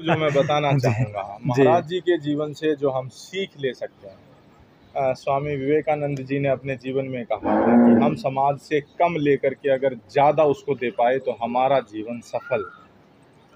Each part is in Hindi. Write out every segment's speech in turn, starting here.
जो मैं बताना जी, चाहूँगा, जी, महाराज जी के जीवन से जो हम सीख ले सकते हैं। स्वामी विवेकानंद जी ने अपने जीवन में कहा है कि हम समाज से कम लेकर के अगर ज़्यादा उसको दे पाए तो हमारा जीवन सफल।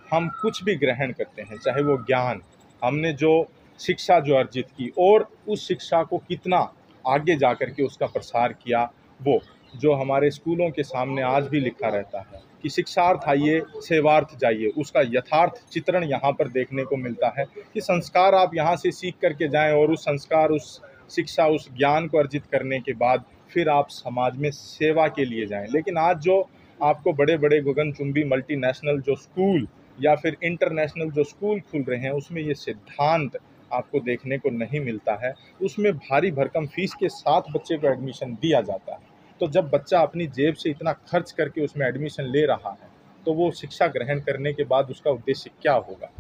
हम कुछ भी ग्रहण करते हैं, चाहे वो ज्ञान, हमने जो शिक्षा जो अर्जित की और उस शिक्षा को कितना आगे जा कर के उसका प्रसार किया, वो जो हमारे स्कूलों के सामने आज भी लिखा रहता है कि शिक्षार्थ आइए सेवार्थ जाइए, उसका यथार्थ चित्रण यहाँ पर देखने को मिलता है कि संस्कार आप यहाँ से सीख करके जाएं और उस संस्कार, उस शिक्षा, उस ज्ञान को अर्जित करने के बाद फिर आप समाज में सेवा के लिए जाएं। लेकिन आज जो आपको बड़े बड़े गगनचुंबी मल्टीनेशनल जो स्कूल या फिर इंटरनेशनल जो स्कूल खुल रहे हैं, उसमें ये सिद्धांत आपको देखने को नहीं मिलता है। उसमें भारी भरकम फीस के साथ बच्चे को एडमिशन दिया जाता है। तो जब बच्चा अपनी जेब से इतना खर्च करके उसमें एडमिशन ले रहा है, तो वो शिक्षा ग्रहण करने के बाद उसका उद्देश्य क्या होगा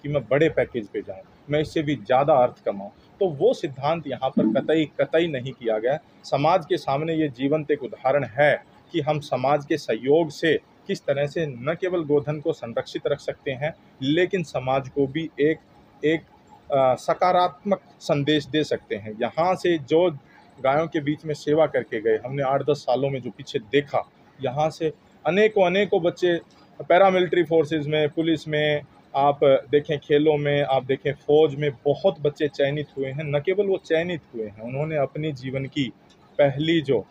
कि मैं बड़े पैकेज पे जाऊं, मैं इससे भी ज़्यादा अर्थ कमाऊं। तो वो सिद्धांत यहाँ पर कतई कतई नहीं किया गया। समाज के सामने ये जीवंत एक उदाहरण है कि हम समाज के सहयोग से किस तरह से न केवल गोधन को संरक्षित रख सकते हैं, लेकिन समाज को भी एक एक सकारात्मक संदेश दे सकते हैं। यहाँ से जो गायों के बीच में सेवा करके गए, हमने 8-10 सालों में जो पीछे देखा, यहाँ से अनेकों अनेकों बच्चे पैरामिलिट्री फोर्सेस में, पुलिस में, आप देखें खेलों में, आप देखें फौज में, बहुत बच्चे चयनित हुए हैं। न केवल वो चयनित हुए हैं, उन्होंने अपनी जीवन की पहली जो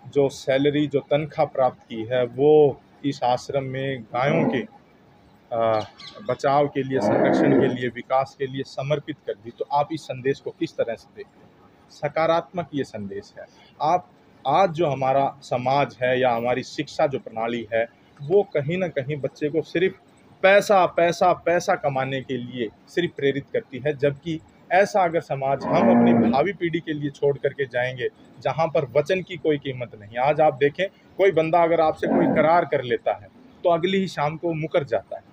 जो सैलरी, जो तनख्वाह प्राप्त की है, वो इस आश्रम में गायों के बचाव के लिए, संरक्षण के लिए, विकास के लिए समर्पित कर दी। तो आप इस संदेश को किस तरह से देखते हैं? सकारात्मक ये संदेश है। आप आज जो हमारा समाज है या हमारी शिक्षा जो प्रणाली है, वो कहीं न कहीं बच्चे को सिर्फ़ पैसा, पैसा, पैसा कमाने के लिए सिर्फ़ प्रेरित करती है। जबकि ऐसा अगर समाज हम अपनी भावी पीढ़ी के लिए छोड़ कर के जाएँगे, जहाँ पर वचन की कोई कीमत नहीं। आज आप देखें, कोई बंदा अगर आपसे कोई करार कर लेता है, तो अगली ही शाम को मुकर जाता है।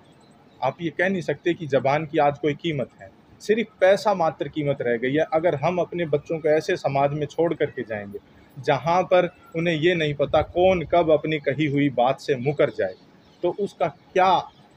आप ये कह नहीं सकते कि ज़बान की आज कोई कीमत है, सिर्फ़ पैसा मात्र कीमत रह गई है। अगर हम अपने बच्चों को ऐसे समाज में छोड़ कर के जाएँगे, जहाँ पर उन्हें ये नहीं पता कौन कब अपनी कही हुई बात से मुकर जाए, तो उसका क्या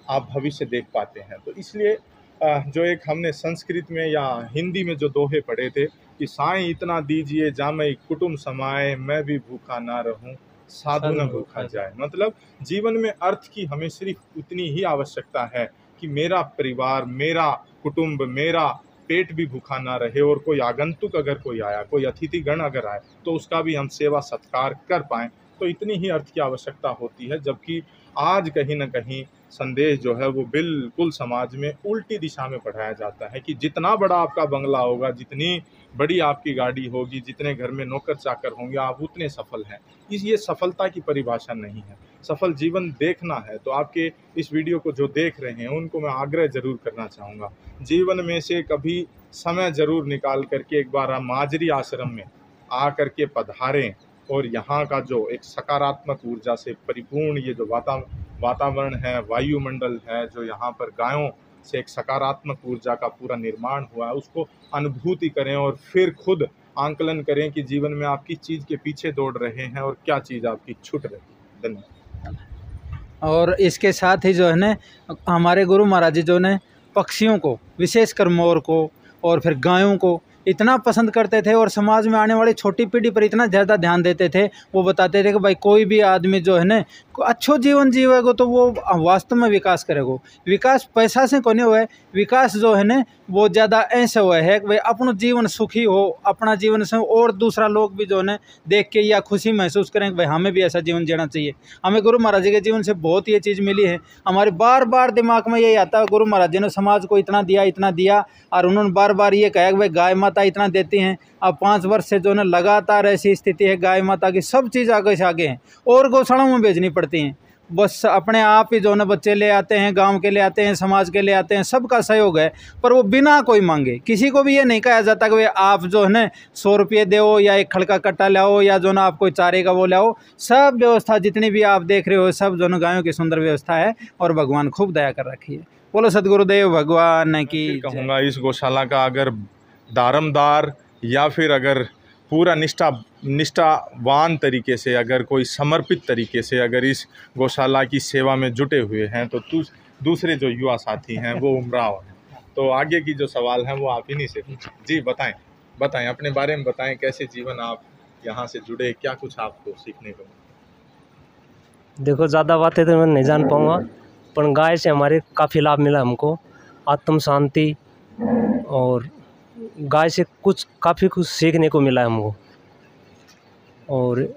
आप भविष्य देख पाते हैं? तो इसलिए जो एक हमने संस्कृत में या हिंदी में जो दोहे पढ़े थे कि साईं इतना दीजिए जामई कुटुम्ब समाए, मैं भी भूखा ना रहूं, साधु न भूखा जाए। मतलब जीवन में अर्थ की हमें सिर्फ उतनी ही आवश्यकता है कि मेरा परिवार, मेरा कुटुंब, मेरा पेट भी भूखा ना रहे, और कोई आगंतुक अगर कोई आया, कोई अतिथिगण अगर आए, तो उसका भी हम सेवा सत्कार कर पाएँ। तो इतनी ही अर्थ की आवश्यकता होती है। जबकि आज कहीं न कहीं संदेश जो है वो बिल्कुल समाज में उल्टी दिशा में पढ़ाया जाता है कि जितना बड़ा आपका बंगला होगा, जितनी बड़ी आपकी गाड़ी होगी, जितने घर में नौकर-चाकर होंगे, आप उतने सफल हैं। ये सफलता की परिभाषा नहीं है। सफल जीवन देखना है तो आपके इस वीडियो को जो देख रहे हैं, उनको मैं आग्रह ज़रूर करना चाहूँगा, जीवन में से कभी समय ज़रूर निकाल कर के एक बार हम माजरी आश्रम में आकर के पधारें और यहाँ का जो एक सकारात्मक ऊर्जा से परिपूर्ण ये जो वातावरण है, वायुमंडल है, जो यहाँ पर गायों से एक सकारात्मक ऊर्जा का पूरा निर्माण हुआ है, उसको अनुभूति करें और फिर खुद आंकलन करें कि जीवन में आप किस चीज़ के पीछे दौड़ रहे हैं और क्या चीज़ आपकी छूट रही है। धन्यवाद। और इसके साथ ही जो है ना, हमारे गुरु महाराज जी जो ने पक्षियों को, विशेषकर मोर को और फिर गायों को इतना पसंद करते थे और समाज में आने वाली छोटी पीढ़ी पर इतना ज़्यादा ध्यान देते थे। वो बताते थे कि भाई कोई भी आदमी जो है ना अच्छो जीवन जीवेगा तो वो वास्तव में विकास करेगा। विकास पैसा से कोने हुआ है, विकास जो है ना वो ज़्यादा ऐसे हुआ है कि भाई अपना जीवन सुखी हो, अपना जीवन से और दूसरा लोग भी जो है देख के या खुशी महसूस करें कि भाई हमें भी ऐसा जीवन जीना चाहिए। हमें गुरु महाराज जी के जीवन से बहुत ये चीज़ मिली है। हमारे बार बार दिमाग में यही आता है, गुरु महाराज जी ने समाज को इतना दिया, और उन्होंने बार बार ये कहा कि भाई गाय माता इतना देती हैं। अब 5 वर्ष से जो है लगातार ऐसी स्थिति है, गाय माता की सब चीज़ आगे से आगे हैं और गौशालाओं में बेचनी पड़ती हैं। बस अपने आप ही जो है बच्चे ले आते हैं, गांव के ले आते हैं, समाज के ले आते हैं, सबका सहयोग है, पर वो बिना कोई मांगे। किसी को भी ये नहीं कहा जाता कि भाई आप जो है ना 100 रुपये दो या एक खड़ का कट्टा लाओ या जो ना आप कोई चारे का वो लाओ। सब व्यवस्था जितनी भी आप देख रहे हो, सब जो ना गायों की सुंदर व्यवस्था है और भगवान खूब दया कर रखी है। बोलो सदगुरुदेव भगवान की। कहूँगा इस गौशाला का अगर दारमदार या फिर अगर पूरा निष्ठावान तरीके से, अगर कोई समर्पित तरीके से अगर इस गौशाला की सेवा में जुटे हुए हैं, तो दूसरे जो युवा साथी हैं वो उमराव हैं। तो आगे की जो सवाल हैं वो आप इन्हीं से पूछें। जी बताएं अपने बारे में बताएं, कैसे जीवन आप यहाँ से जुड़े, क्या कुछ आपको सीखने को मिला? देखो, ज़्यादा बातें तो मैं नहीं जान पाऊँगा, पर गाय से हमारे काफ़ी लाभ मिला हमको, आत्म शांति, और गाय से काफ़ी कुछ सीखने को मिला हमको। और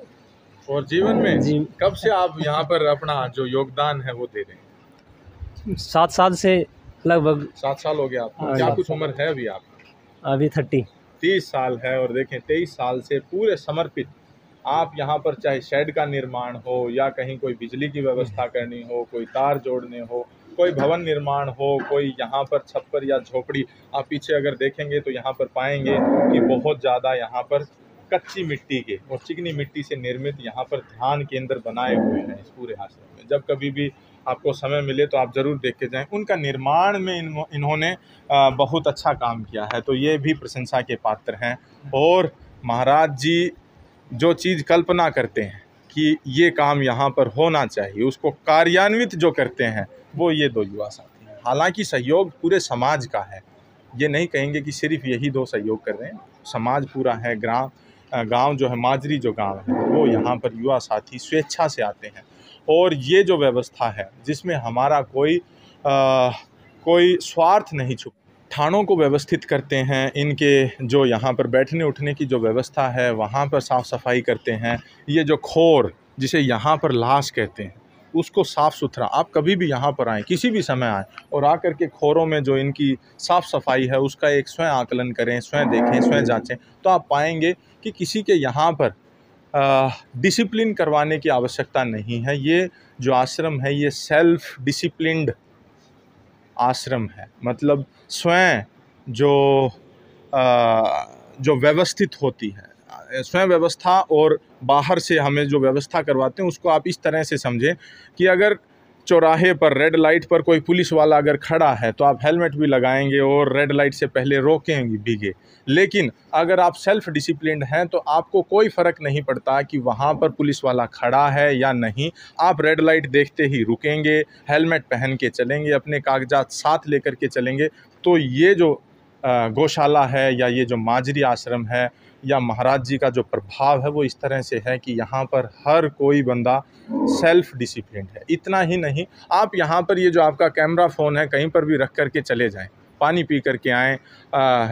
जीवन में जी, कब से आप यहाँ पर अपना जो योगदान है वो दे रहे हैं? 7 साल से लगभग। 7 साल हो गया आपको? हाँ, क्या 7 कुछ साल। उम्र है अभी आपकी? अभी 30 साल है। और देखें 23 साल से पूरे समर्पित आप यहाँ पर, चाहे शेड का निर्माण हो या कहीं कोई बिजली की व्यवस्था करनी हो, कोई तार जोड़ने हो, कोई भवन निर्माण हो, कोई यहाँ पर छप्पर या झोपड़ी, आप पीछे अगर देखेंगे तो यहाँ पर पाएंगे कि बहुत ज़्यादा यहाँ पर कच्ची मिट्टी के और चिकनी मिट्टी से निर्मित यहाँ पर ध्यान केंद्र बनाए हुए हैं इस पूरे आश्रम में। जब कभी भी आपको समय मिले तो आप ज़रूर देख के जाएं। उनका निर्माण में इन्होंने बहुत अच्छा काम किया है, तो ये भी प्रशंसा के पात्र हैं। और महाराज जी जो चीज़ कल्पना करते हैं कि ये काम यहाँ पर होना चाहिए, उसको कार्यान्वित जो करते हैं वो ये 2 युवा साथी हैं। हालांकि सहयोग पूरे समाज का है, ये नहीं कहेंगे कि सिर्फ यही 2 सहयोग कर रहे हैं, समाज पूरा है। गांव जो है, माजरी जो गांव है, वो यहाँ पर युवा साथी स्वेच्छा से आते हैं। और ये जो व्यवस्था है जिसमें हमारा कोई स्वार्थ नहीं छुपा, थानों को व्यवस्थित करते हैं, इनके जो यहाँ पर बैठने उठने की जो व्यवस्था है वहाँ पर साफ़ सफाई करते हैं। ये जो खोर जिसे यहाँ पर लाश कहते हैं उसको साफ़ सुथरा, आप कभी भी यहाँ पर आएँ, किसी भी समय आएँ और आकर के खोरों में जो इनकी साफ़ सफाई है उसका एक स्वयं आकलन करें, स्वयं देखें, स्वयं जाँचें, तो आप पाएंगे कि किसी के यहाँ पर डिसिप्लिन करवाने की आवश्यकता नहीं है। ये जो आश्रम है ये सेल्फ डिसिप्लिन्ड आश्रम है, मतलब स्वयं जो व्यवस्थित होती है, स्वयं व्यवस्था। और बाहर से हमें जो व्यवस्था करवाते हैं उसको आप इस तरह से समझें कि अगर चौराहे पर रेड लाइट पर कोई पुलिस वाला अगर खड़ा है तो आप हेलमेट भी लगाएंगे और रेड लाइट से पहले रोकेंगे भीगे। लेकिन अगर आप सेल्फ डिसिप्लिन्ड हैं तो आपको कोई फ़र्क नहीं पड़ता कि वहाँ पर पुलिस वाला खड़ा है या नहीं, आप रेड लाइट देखते ही रुकेंगे, हेलमेट पहन के चलेंगे, अपने कागजात साथ लेकर के चलेंगे। तो ये जो गौशाला है या ये जो माजरी आश्रम है या महाराज जी का जो प्रभाव है वो इस तरह से है कि यहाँ पर हर कोई बंदा सेल्फ डिसिप्लिन्ड है। इतना ही नहीं, आप यहाँ पर ये जो आपका कैमरा फ़ोन है कहीं पर भी रख कर के चले जाएं, पानी पी कर के आएँ,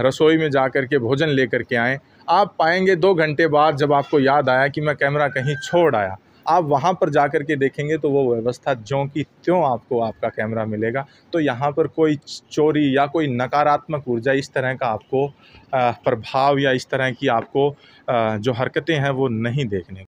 रसोई में जा कर के भोजन ले कर के आएँ, आप पाएंगे 2 घंटे बाद जब आपको याद आया कि मैं कैमरा कहीं छोड़ आया, आप वहाँ पर जा कर के देखेंगे तो वो व्यवस्था ज्यों की त्यों आपको आपका कैमरा मिलेगा। तो यहाँ पर कोई चोरी या कोई नकारात्मक ऊर्जा इस तरह का आपको प्रभाव या इस तरह की आपको जो हरकतें हैं वो नहीं देखने